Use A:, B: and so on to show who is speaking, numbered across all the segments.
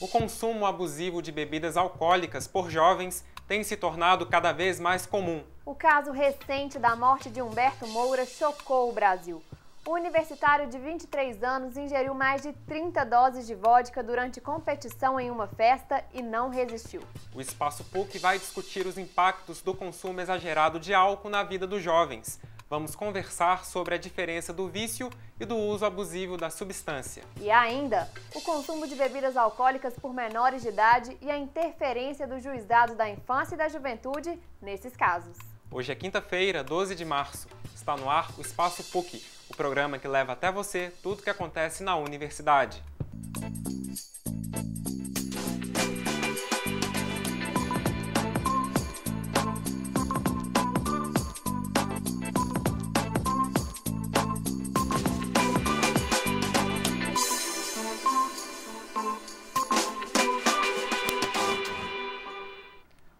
A: O consumo abusivo de bebidas alcoólicas por jovens tem se tornado cada vez mais comum.
B: O caso recente da morte de Humberto Moura chocou o Brasil. O universitário de 23 anos ingeriu mais de 30 doses de vodka durante competição em uma festa e não resistiu.
A: O Espaço PUC vai discutir os impactos do consumo exagerado de álcool na vida dos jovens. Vamos conversar sobre a diferença do vício e do uso abusivo da substância.
B: E ainda, o consumo de bebidas alcoólicas por menores de idade e a interferência do Juizado da Infância e da Juventude nesses casos.
A: Hoje é quinta-feira, 12 de março. Está no ar o Espaço PUC, o programa que leva até você tudo o que acontece na universidade.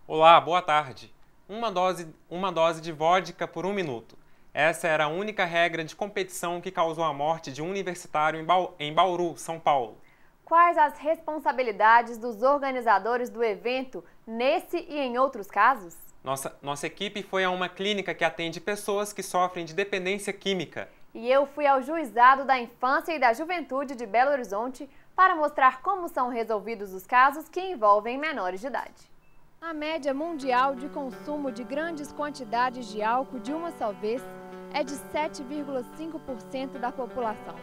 A: Olá, boa tarde. Uma dose de vodka por 1 minuto. Essa era a única regra de competição que causou a morte de um universitário em Bauru, São Paulo.
B: Quais as responsabilidades dos organizadores do evento nesse e em outros casos?
A: Nossa equipe foi a uma clínica que atende pessoas que sofrem de dependência química.
B: E eu fui ao Juizado da Infância e da Juventude de Belo Horizonte para mostrar como são resolvidos os casos que envolvem menores de idade. A média mundial de consumo de grandes quantidades de álcool de uma só vez é de 7,5% da população.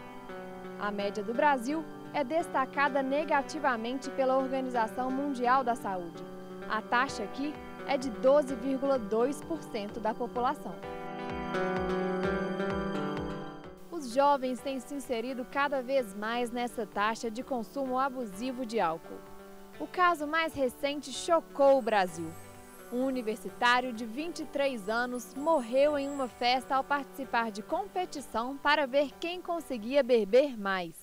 B: A média do Brasil é destacada negativamente pela Organização Mundial da Saúde. A taxa aqui é de 12,2% da população. Os jovens têm se inserido cada vez mais nessa taxa de consumo abusivo de álcool. O caso mais recente chocou o Brasil. Um universitário de 23 anos morreu em uma festa ao participar de competição para ver quem conseguia beber mais.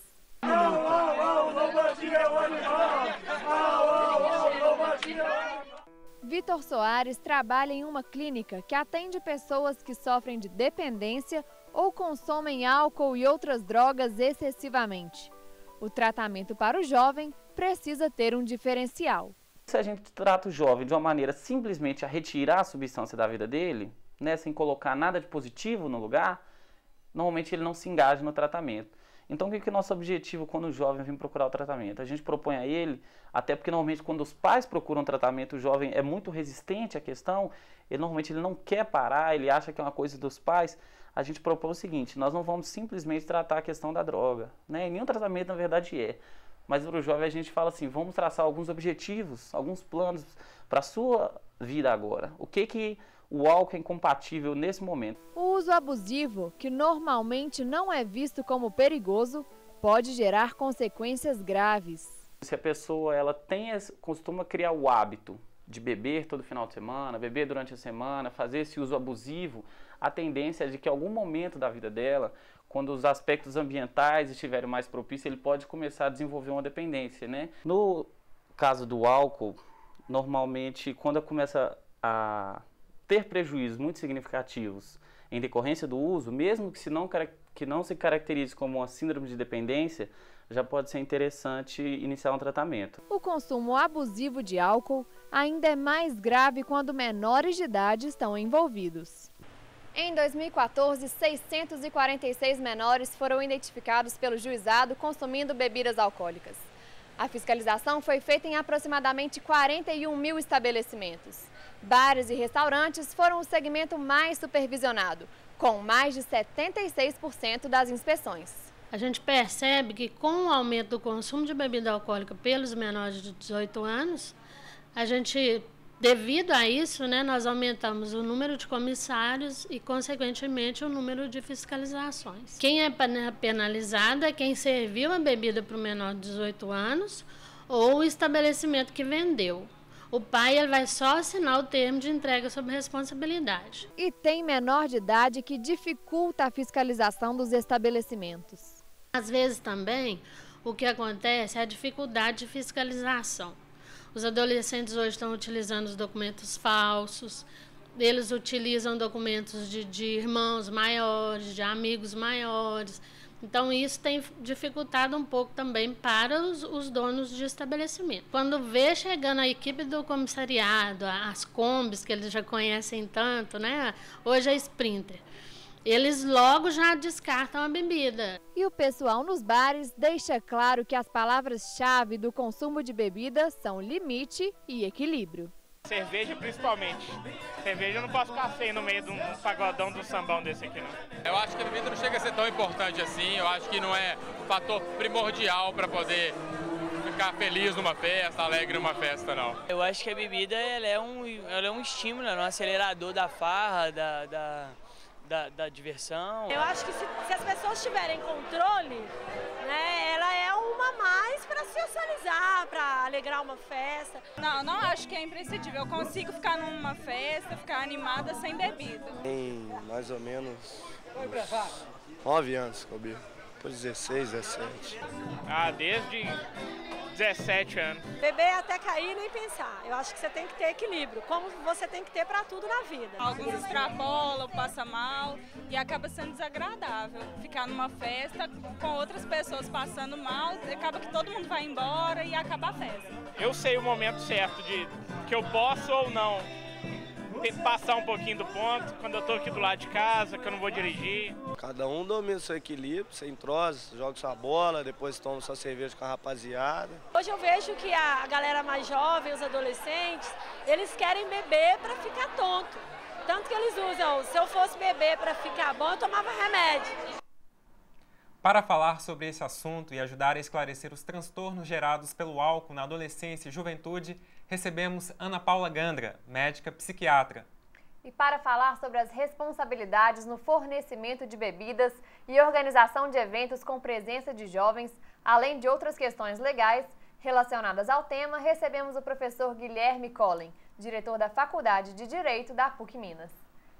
B: Vitor Soares trabalha em uma clínica que atende pessoas que sofrem de dependência ou consomem álcool e outras drogas excessivamente. O tratamento para o jovem precisa ter um diferencial.
C: Se a gente trata o jovem de uma maneira simplesmente a retirar a substância da vida dele, né, sem colocar nada de positivo no lugar, normalmente ele não se engaja no tratamento. Então, o que é o nosso objetivo quando o jovem vem procurar o tratamento? A gente propõe a ele, até porque normalmente quando os pais procuram tratamento, o jovem é muito resistente à questão, normalmente ele não quer parar, ele acha que é uma coisa dos pais. A gente propõe o seguinte: nós não vamos simplesmente tratar a questão da droga, né? Nenhum tratamento na verdade é. Mas para o jovem a gente fala assim, vamos traçar alguns objetivos, alguns planos para a sua vida agora. O que o álcool é incompatível nesse momento?
B: O uso abusivo, que normalmente não é visto como perigoso, pode gerar consequências graves.
C: Se a pessoa costuma criar o hábito de beber todo final de semana, beber durante a semana, fazer esse uso abusivo, a tendência é de que em algum momento da vida dela, quando os aspectos ambientais estiverem mais propícios, ele pode começar a desenvolver uma dependência, né? No caso do álcool, normalmente, quando começa a ter prejuízos muito significativos em decorrência do uso, mesmo que não se caracterize como uma síndrome de dependência, já pode ser interessante iniciar um tratamento.
B: O consumo abusivo de álcool ainda é mais grave quando menores de idade estão envolvidos. Em 2014, 646 menores foram identificados pelo juizado consumindo bebidas alcoólicas. A fiscalização foi feita em aproximadamente 41 mil estabelecimentos. Bares e restaurantes foram o segmento mais supervisionado, com mais de 76% das inspeções.
D: A gente percebe que com o aumento do consumo de bebida alcoólica pelos menores de 18 anos, devido a isso, né, nós aumentamos o número de comissários e, consequentemente, o número de fiscalizações. Quem é penalizado é quem serviu a bebida para o menor de 18 anos ou o estabelecimento que vendeu. O pai vai só assinar o termo de entrega sob responsabilidade.
B: E tem menor de idade que dificulta a fiscalização dos estabelecimentos.
D: Às vezes também, o que acontece é a dificuldade de fiscalização. Os adolescentes hoje estão utilizando os documentos falsos, eles utilizam documentos de irmãos maiores, de amigos maiores, Então, isso tem dificultado um pouco também para os donos de estabelecimento. Quando vê chegando a equipe do comissariado, as combis, que eles já conhecem tanto, né? Hoje é Sprinter, eles logo já descartam a bebida.
B: E o pessoal nos bares deixa claro que as palavras-chave do consumo de bebida são limite e equilíbrio.
E: Cerveja, principalmente. Cerveja eu não posso ficar sem no meio de um pagodão, de um sambão desse aqui, não.
F: Eu acho que a bebida não chega a ser tão importante assim. Eu acho que não é fator primordial para poder ficar feliz numa festa, alegre numa festa, não.
G: Eu acho que a bebida ela é um estímulo, um acelerador da farra, da diversão.
H: Eu acho que se as pessoas tiverem controle, né, ela é uma mais para socializar, para alegrar uma festa.
I: Não acho que é imprescindível. Eu consigo ficar numa festa, ficar animada sem bebida.
J: Tem mais ou menos 9 anos que eu bebo. Por 16, 17.
E: Desde 17 anos.
H: Beber até cair nem pensar. Eu acho que você tem que ter equilíbrio, como você tem que ter para tudo na vida.
I: Alguns extrapolam, passam mal e acaba sendo desagradável. Ficar numa festa com outras pessoas passando mal, acaba que todo mundo vai embora e acaba a festa.
E: Eu sei o momento certo de que eu posso ou não passar um pouquinho do ponto, quando eu tô aqui do lado de casa, que eu não vou dirigir.
J: Cada um domina o seu equilíbrio, você entrosa, joga sua bola, depois toma sua cerveja com a rapaziada.
H: Hoje eu vejo que a galera mais jovem, os adolescentes, eles querem beber para ficar tonto. Tanto que eles usam, se eu fosse beber para ficar bom, eu tomava remédio.
A: Para falar sobre esse assunto e ajudar a esclarecer os transtornos gerados pelo álcool na adolescência e juventude, recebemos Ana Paula Gandra, médica psiquiatra.
B: E para falar sobre as responsabilidades no fornecimento de bebidas e organização de eventos com presença de jovens, além de outras questões legais relacionadas ao tema, recebemos o professor Guilherme Collen, diretor da Faculdade de Direito da PUC Minas.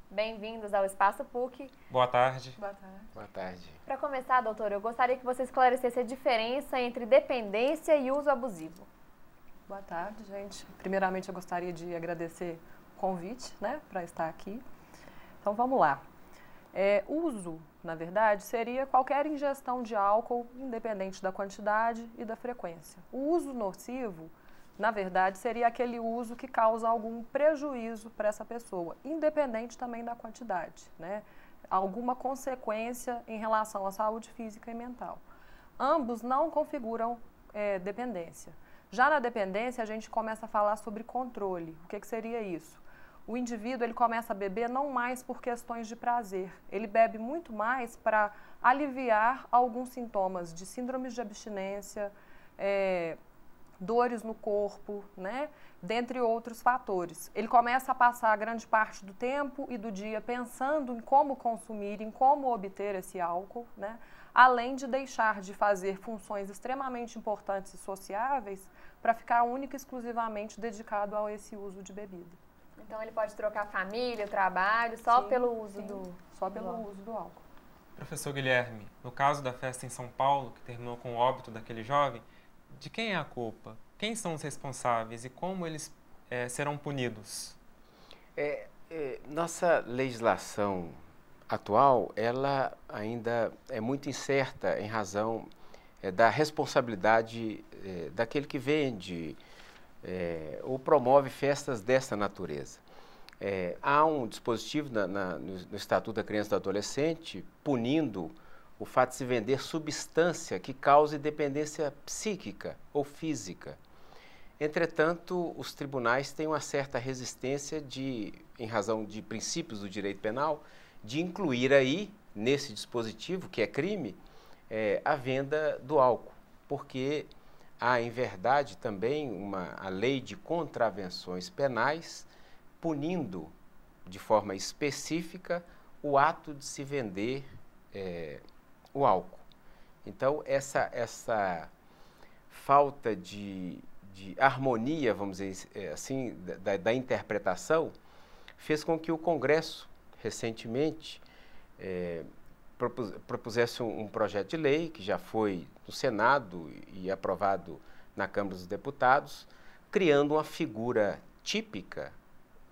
B: Bem-vindos ao Espaço PUC.
A: Boa tarde.
K: Boa tarde.
F: Boa tarde.
B: Para começar, doutor, eu gostaria que você esclarecesse a diferença entre dependência e uso abusivo.
K: Boa tarde, gente. Primeiramente, eu gostaria de agradecer o convite, né, para estar aqui. Então, vamos lá. Uso, na verdade, seria qualquer ingestão de álcool, independente da quantidade e da frequência. O uso nocivo, na verdade, seria aquele uso que causa algum prejuízo para essa pessoa, independente também da quantidade, né? Alguma consequência em relação à saúde física e mental. Ambos não configuram dependência. Já na dependência, a gente começa a falar sobre controle. O que seria isso? O indivíduo ele começa a beber não mais por questões de prazer. Ele bebe muito mais para aliviar alguns sintomas de síndromes de abstinência, dores no corpo, né? Dentre outros fatores. Ele começa a passar grande parte do tempo e do dia pensando em como consumir, em como obter esse álcool, né? Além de deixar de fazer funções extremamente importantes e sociáveis para ficar única e exclusivamente dedicado a esse uso de bebida.
B: Então ele pode trocar a família, o trabalho, só pelo uso
K: só pelo uso do álcool.
A: Professor Guilherme, no caso da festa em São Paulo, que terminou com o óbito daquele jovem, de quem é a culpa? Quem são os responsáveis e como eles serão punidos?
L: Nossa legislação atual, ela ainda é muito incerta em razão da responsabilidade daquele que vende ou promove festas dessa natureza. Há um dispositivo no Estatuto da Criança e do Adolescente punindo o fato de se vender substância que cause dependência psíquica ou física. Entretanto, os tribunais têm uma certa resistência em razão de princípios do direito penal, de incluir aí, nesse dispositivo, que é crime, a venda do álcool, porque há, em verdade, também a lei de contravenções penais punindo de forma específica o ato de se vender o álcool. Então, essa falta de harmonia, vamos dizer assim, da interpretação, fez com que o Congresso, recentemente, propusesse um projeto de lei que já foi no Senado e aprovado na Câmara dos Deputados, criando uma figura típica,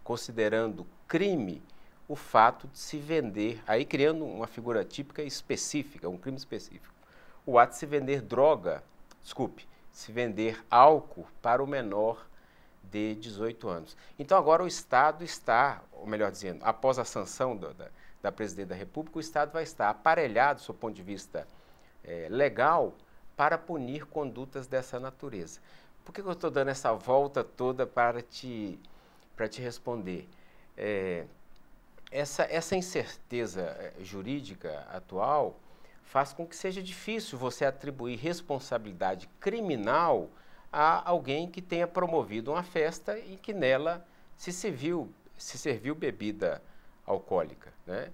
L: considerando crime o fato de se vender, aí criando uma figura típica específica, um crime específico, o ato de se vender se vender álcool para o menor de 18 anos. Então agora o Estado está, ou melhor dizendo, após a sanção da Presidente da República, o Estado vai estar aparelhado, do seu ponto de vista legal, para punir condutas dessa natureza. Por que eu estou dando essa volta toda para te responder? Essa incerteza jurídica atual faz com que seja difícil você atribuir responsabilidade criminal a alguém que tenha promovido uma festa e que nela se serviu bebida alcoólica, né?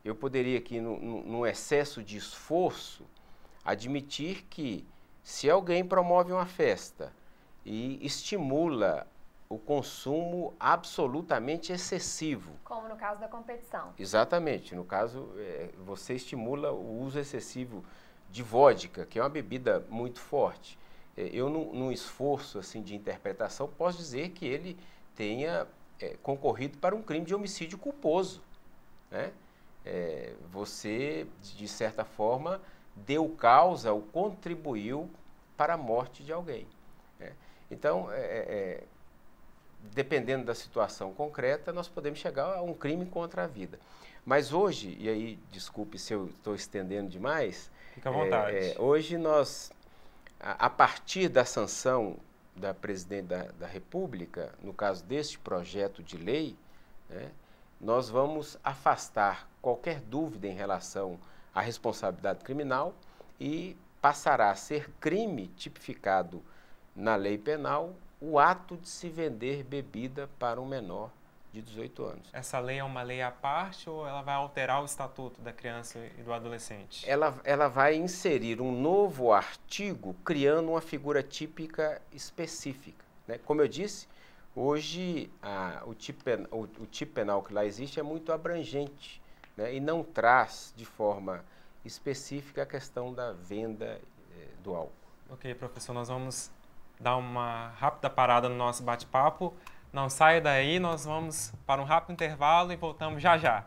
L: Eu poderia aqui, num excesso de esforço, admitir que se alguém promove uma festa e estimula o consumo absolutamente excessivo.
B: Como no caso da competição.
L: Exatamente. No caso, você estimula o uso excessivo de vodka, que é uma bebida muito forte. Eu, num esforço assim, de interpretação, posso dizer que ele tenha concorrido para um crime de homicídio culposo, né? Você, de certa forma, deu causa ou contribuiu para a morte de alguém, né? Então, dependendo da situação concreta, nós podemos chegar a um crime contra a vida. Mas hoje, e aí, desculpe se eu estou estendendo demais,
A: fica à vontade.
L: Hoje nós, a partir da sanção da Presidente da República, no caso deste projeto de lei, né, nós vamos afastar qualquer dúvida em relação à responsabilidade criminal e passará a ser crime tipificado na lei penal o ato de se vender bebida para um menor de 18 anos.
A: Essa lei é uma lei à parte ou ela vai alterar o estatuto da criança e do adolescente?
L: Ela vai inserir um novo artigo criando uma figura típica específica, né? Como eu disse, hoje o tipo penal que lá existe é muito abrangente, né? E não traz de forma específica a questão da venda do álcool.
A: Ok, professor, nós vamos dar uma rápida parada no nosso bate-papo. Não saia daí, nós vamos para um rápido intervalo e voltamos já já.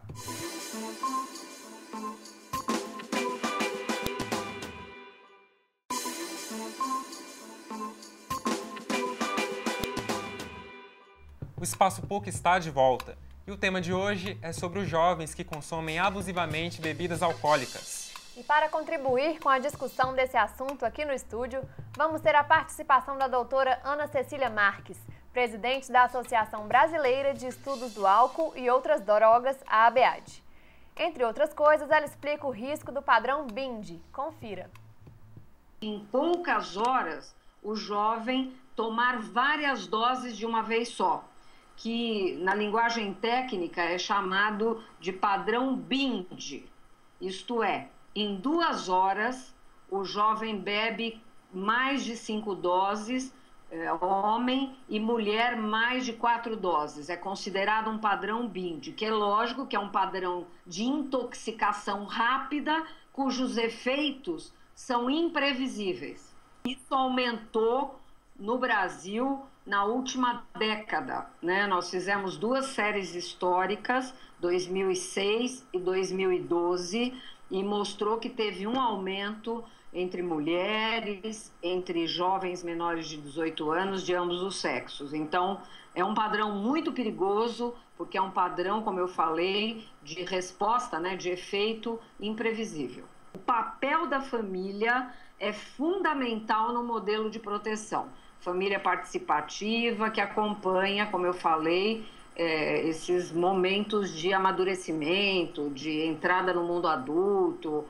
A: O Espaço PUC está de volta e o tema de hoje é sobre os jovens que consomem abusivamente bebidas alcoólicas.
B: E para contribuir com a discussão desse assunto aqui no estúdio, vamos ter a participação da doutora Ana Cecília Marques, presidente da Associação Brasileira de Estudos do Álcool e Outras Drogas, a ABAD. Entre outras coisas, ela explica o risco do padrão BIND. Confira.
M: Em poucas horas, o jovem tomar várias doses de uma vez só, que na linguagem técnica é chamado de padrão BIND, isto é, em 2 horas, o jovem bebe mais de 5 doses, homem e mulher mais de 4 doses. É considerado um padrão BIND, que é lógico que é um padrão de intoxicação rápida, cujos efeitos são imprevisíveis. Isso aumentou no Brasil na última década, né? Nós fizemos 2 séries históricas, 2006 e 2012, e mostrou que teve um aumento entre mulheres, entre jovens menores de 18 anos, de ambos os sexos. Então, é um padrão muito perigoso, porque é um padrão, como eu falei, de resposta, né, de efeito imprevisível. O papel da família é fundamental no modelo de proteção. Família participativa, que acompanha, como eu falei, esses momentos de amadurecimento, de entrada no mundo adulto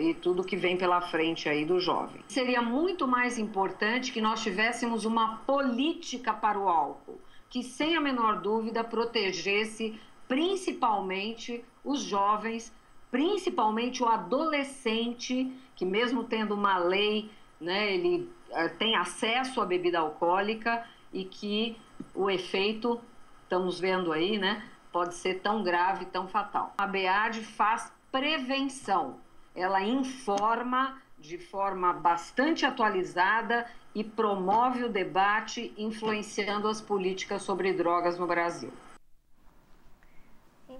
M: e tudo que vem pela frente aí do jovem. Seria muito mais importante que nós tivéssemos uma política para o álcool, que sem a menor dúvida protegesse principalmente os jovens, principalmente o adolescente, que mesmo tendo uma lei, né, ele tem acesso à bebida alcoólica e que o efeito, estamos vendo aí, né, pode ser tão grave, tão fatal. A ABAD faz prevenção, ela informa de forma bastante atualizada e promove o debate, influenciando as políticas sobre drogas no Brasil.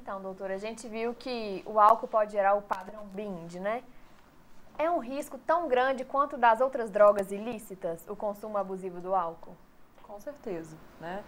B: Então, doutora, a gente viu que o álcool pode gerar o padrão BIND, né? É um risco tão grande quanto das outras drogas ilícitas, o consumo abusivo do álcool?
K: Com certeza, né?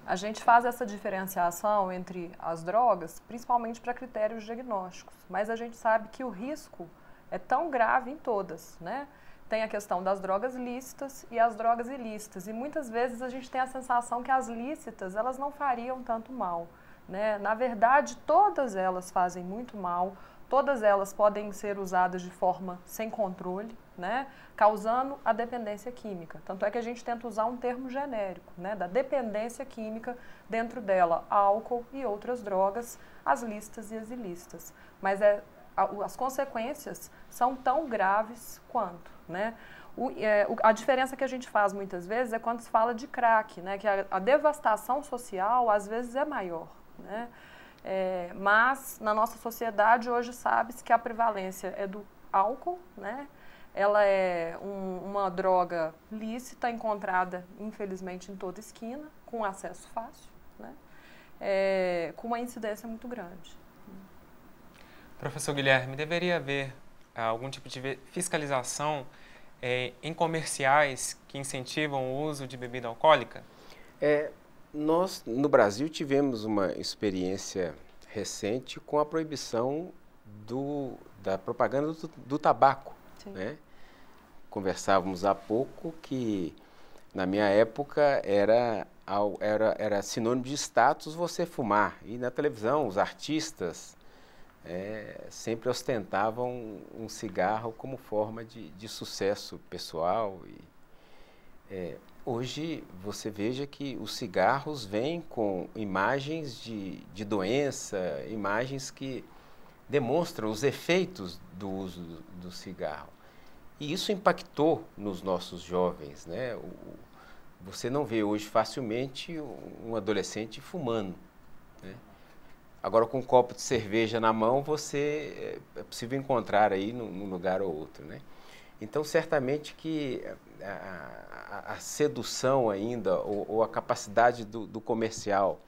K: A gente faz essa diferenciação entre as drogas, principalmente para critérios diagnósticos, mas a gente sabe que o risco é tão grave em todas, né? Tem a questão das drogas lícitas e as drogas ilícitas, e muitas vezes a gente tem a sensação que as lícitas, elas não fariam tanto mal, né? Na verdade, todas elas fazem muito mal, todas elas podem ser usadas de forma sem controle, né? Causando a dependência química. Tanto é que a gente tenta usar um termo genérico, né? Da dependência química, dentro dela álcool e outras drogas, as lícitas e as ilícitas. Mas as consequências são tão graves quanto, né? A diferença que a gente faz muitas vezes é quando se fala de crack, né? Que a devastação social às vezes é maior, né? Mas na nossa sociedade hoje sabe-se que a prevalência é do álcool, né? Ela é uma droga lícita, encontrada infelizmente em toda esquina, com acesso fácil, né? Com uma incidência muito grande.
A: Professor Guilherme, deveria haver algum tipo de fiscalização em comerciais que incentivam o uso de bebida alcoólica?
L: Nós, no Brasil, tivemos uma experiência recente com a proibição da propaganda do tabaco, né? Conversávamos há pouco que, na minha época, era sinônimo de status você fumar. E na televisão, os artistas sempre ostentavam um cigarro como forma de sucesso pessoal. Hoje, você veja que os cigarros vêm com imagens de doença, imagens que demonstram os efeitos do uso do cigarro. E isso impactou nos nossos jovens, né? Você não vê hoje facilmente um adolescente fumando, né? Agora, com um copo de cerveja na mão, é possível encontrar aí num lugar ou outro, né? Então, certamente que a sedução ainda, ou a capacidade do comercial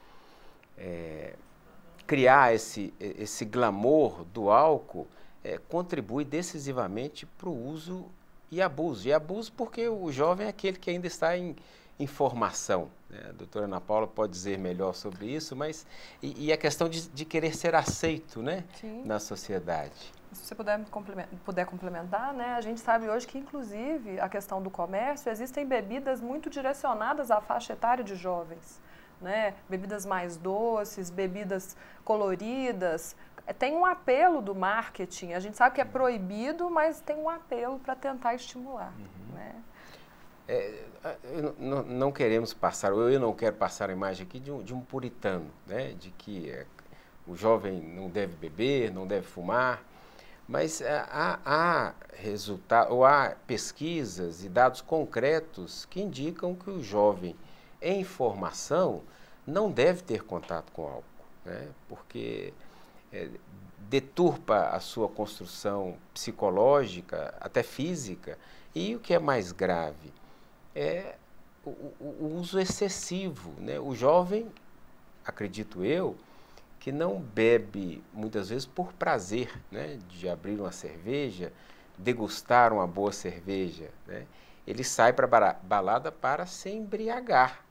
L: criar esse glamour do álcool contribui decisivamente para o uso e abuso. E abuso porque o jovem é aquele que ainda está em formação, né? A doutora Ana Paula pode dizer melhor sobre isso, mas e a questão de querer ser aceito, né? Na sociedade.
K: Se você puder complementar, né? A gente sabe hoje que, inclusive, a questão do comércio, existem bebidas muito direcionadas à faixa etária de jovens, né? Bebidas mais doces, bebidas coloridas. Tem um apelo do marketing. A gente sabe que é proibido, mas tem um apelo para tentar estimular, né?
L: Não queremos passar, eu não quero passar a imagem aqui de um puritano, né? De que o jovem não deve beber, não deve fumar. Mas há pesquisas e dados concretos que indicam que o jovem em formação não deve ter contato com álcool, né? Porque deturpa a sua construção psicológica, até física, e o que é mais grave é o uso excessivo, né? O jovem, acredito eu, que não bebe muitas vezes por prazer, né, de abrir uma cerveja, degustar uma boa cerveja, né? Ele sai para a balada para se embriagar.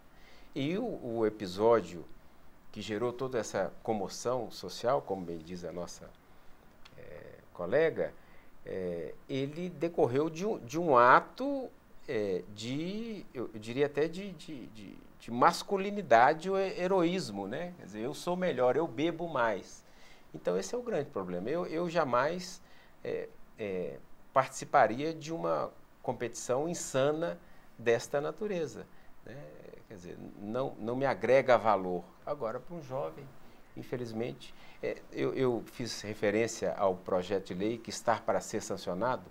L: E o episódio que gerou toda essa comoção social, como bem diz a nossa colega, ele decorreu de um ato eu diria até de masculinidade ou heroísmo, né? Quer dizer, eu sou melhor, eu bebo mais. Então, esse é o grande problema. Eu jamais participaria de uma competição insana desta natureza, né? Quer dizer, não me agrega valor. Agora, para um jovem, infelizmente, eu fiz referência ao projeto de lei que está para ser sancionado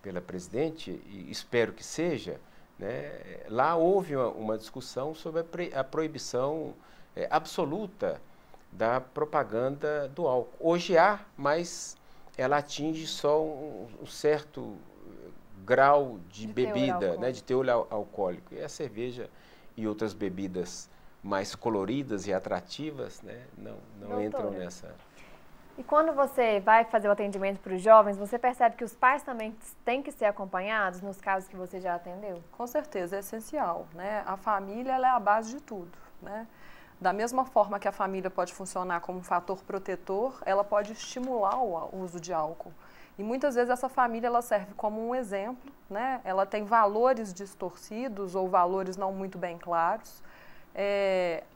L: pela presidente, e espero que seja, né? Lá houve uma discussão sobre a proibição absoluta da propaganda do álcool. Hoje há, mas ela atinge só um certo grau de bebida, né, de teor alcoólico. E a cerveja e outras bebidas mais coloridas e atrativas, né, não entram nessa.
B: E quando você vai fazer o atendimento para os jovens, você percebe que os pais também têm que ser acompanhados nos casos que você já atendeu?
K: Com certeza, é essencial, né? A família ela é a base de tudo, né? Da mesma forma que a família pode funcionar como um fator protetor, ela pode estimular o uso de álcool. E muitas vezes essa família ela serve como um exemplo, né? Ela tem valores distorcidos ou valores não muito bem claros.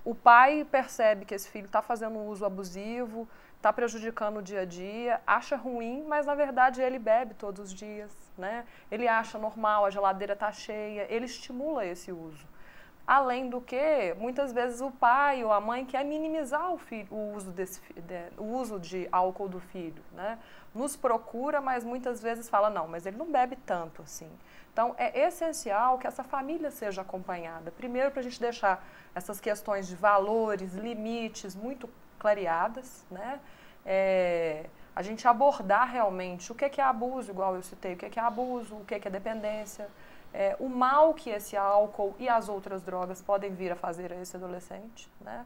K: O pai percebe que esse filho está fazendo um uso abusivo, está prejudicando o dia a dia, acha ruim, mas na verdade ele bebe todos os dias, né? Ele acha normal, a geladeira está cheia, ele estimula esse uso. Além do que, muitas vezes o pai ou a mãe quer minimizar o uso de álcool do filho, né? Nos procura, mas muitas vezes fala, não, mas ele não bebe tanto assim. Então, é essencial que essa família seja acompanhada. Primeiro, para a gente deixar essas questões de valores, limites muito clareadas, né? A gente abordar realmente o que é abuso, igual eu citei, o que é abuso, o que é dependência, o mal que esse álcool e as outras drogas podem vir a fazer a esse adolescente, né?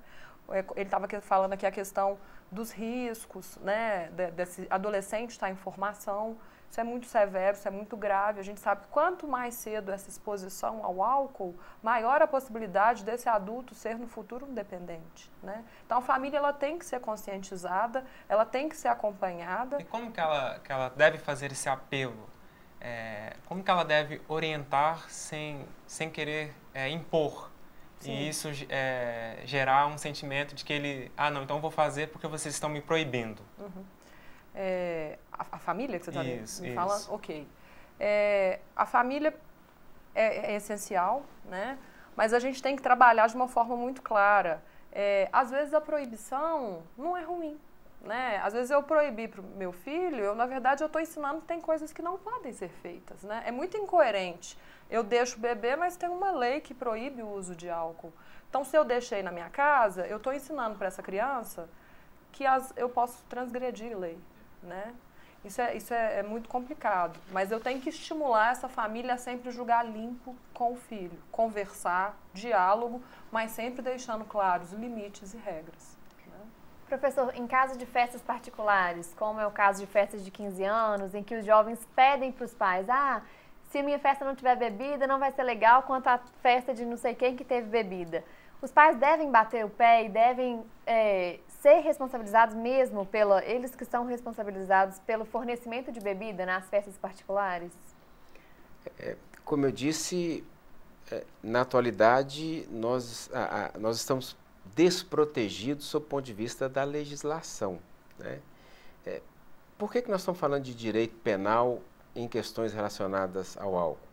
K: Ele estava falando aqui a questão dos riscos, né, desse adolescente estar em formação. Isso é muito severo, isso é muito grave. A gente sabe que quanto mais cedo essa exposição ao álcool, maior a possibilidade desse adulto ser no futuro um dependente, né? Então a família ela tem que ser conscientizada, ela tem que ser acompanhada.
A: E como que ela deve fazer esse apelo? Como que ela deve orientar sem querer impor? Sim. E isso gerar um sentimento de que ele, não, então eu vou fazer porque vocês estão me proibindo.
K: Uhum. A família que você está me falando? Ok. A família é essencial, né? Mas a gente tem que trabalhar de uma forma muito clara. Às vezes a proibição não é ruim, né? Às vezes eu proibi para o meu filho, na verdade eu estou ensinando que tem coisas que não podem ser feitas, né? É muito incoerente. Eu deixo beber, mas tem uma lei que proíbe o uso de álcool. Então, se eu deixei na minha casa, eu estou ensinando para essa criança que eu posso transgredir lei, né? Isso é muito complicado, mas eu tenho que estimular essa família a sempre jogar limpo com o filho, conversar, diálogo, mas sempre deixando claros limites e regras. Né?
B: Professor, em caso de festas particulares, como é o caso de festas de 15 anos, em que os jovens pedem para os pais, se minha festa não tiver bebida, não vai ser legal quanto a festa de não sei quem que teve bebida. Os pais devem bater o pé e devem ser responsabilizados mesmo eles que são responsabilizados pelo fornecimento de bebida nas festas particulares?
L: Como eu disse, na atualidade nós estamos desprotegidos sob o ponto de vista da legislação, né? Por que nós estamos falando de direito penal em questões relacionadas ao álcool?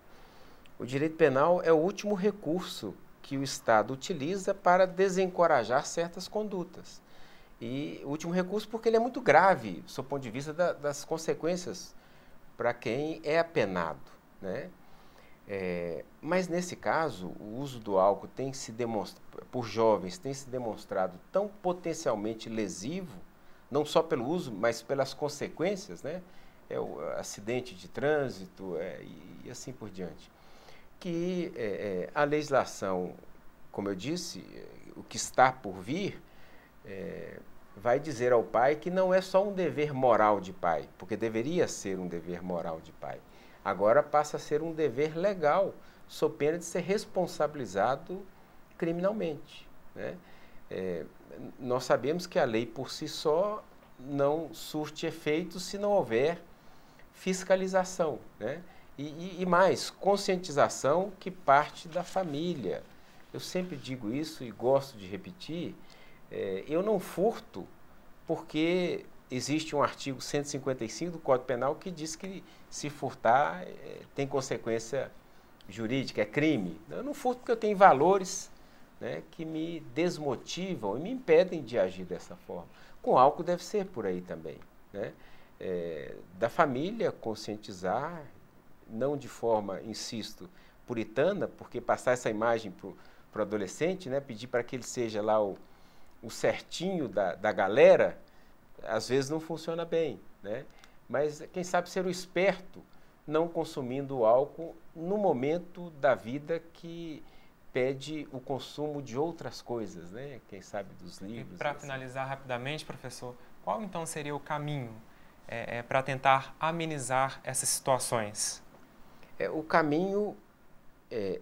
L: O direito penal é o último recurso que o Estado utiliza para desencorajar certas condutas. E o último recurso porque ele é muito grave, do ponto de vista das consequências para quem é apenado, né? Mas nesse caso, o uso do álcool por jovens tem se demonstrado tão potencialmente lesivo, não só pelo uso, mas pelas consequências, né? O acidente de trânsito e assim por diante. Que a legislação, como eu disse, o que está por vir, vai dizer ao pai que não é só um dever moral de pai, porque deveria ser um dever moral de pai. Agora passa a ser um dever legal, sob pena de ser responsabilizado criminalmente, né? Nós sabemos que a lei por si só não surte efeito se não houver fiscalização, né? E mais, conscientização que parte da família. Eu sempre digo isso e gosto de repetir, eu não furto porque existe um artigo 155 do Código Penal que diz que se furtar tem consequência jurídica, é crime. Eu não furto porque eu tenho valores, né, que me desmotivam e me impedem de agir dessa forma. Com álcool deve ser por aí também, né? Da família conscientizar, não de forma, insisto, puritana, porque passar essa imagem para o adolescente, né, pedir para que ele seja lá o certinho da galera, às vezes não funciona bem, né? Mas quem sabe ser o esperto, não consumindo o álcool no momento da vida que impede o consumo de outras coisas, né? Quem sabe dos livros.
A: E para finalizar rapidamente, professor, qual então seria o caminho para tentar amenizar essas situações?
L: O caminho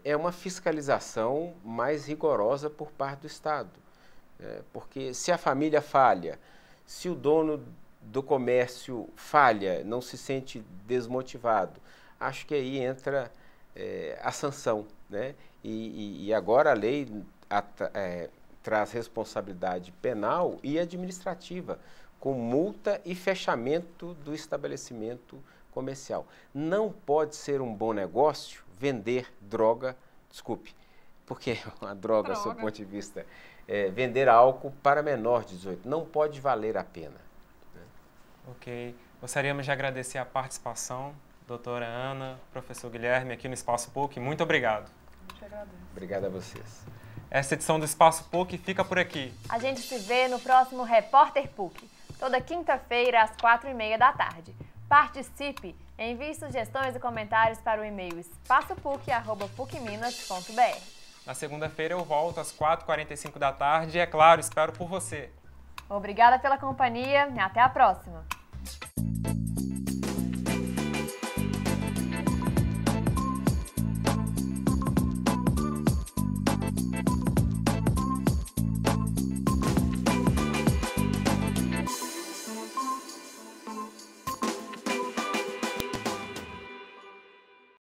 L: é uma fiscalização mais rigorosa por parte do Estado. Porque se a família falha, se o dono do comércio falha, não se sente desmotivado, acho que aí entra a sanção, né? E agora a lei traz responsabilidade penal e administrativa, com multa e fechamento do estabelecimento comercial. Não pode ser um bom negócio vender droga, desculpe, porque a droga, sob o ponto de vista, vender álcool para menor de 18, não pode valer a pena. Né?
A: Ok, gostaríamos de agradecer a participação, doutora Ana, professor Guilherme, aqui no Espaço PUC, muito obrigado.
L: Obrigado a vocês.
A: Essa edição do Espaço PUC fica por aqui.
B: A gente se vê no próximo Repórter PUC, toda quinta-feira às 4h30 da tarde. Participe! Envie sugestões e comentários para o e-mail espaçopuc@pucminas.br.
A: Na segunda-feira eu volto às 4h45 da tarde e, é claro, espero por você.
B: Obrigada pela companhia e até a próxima!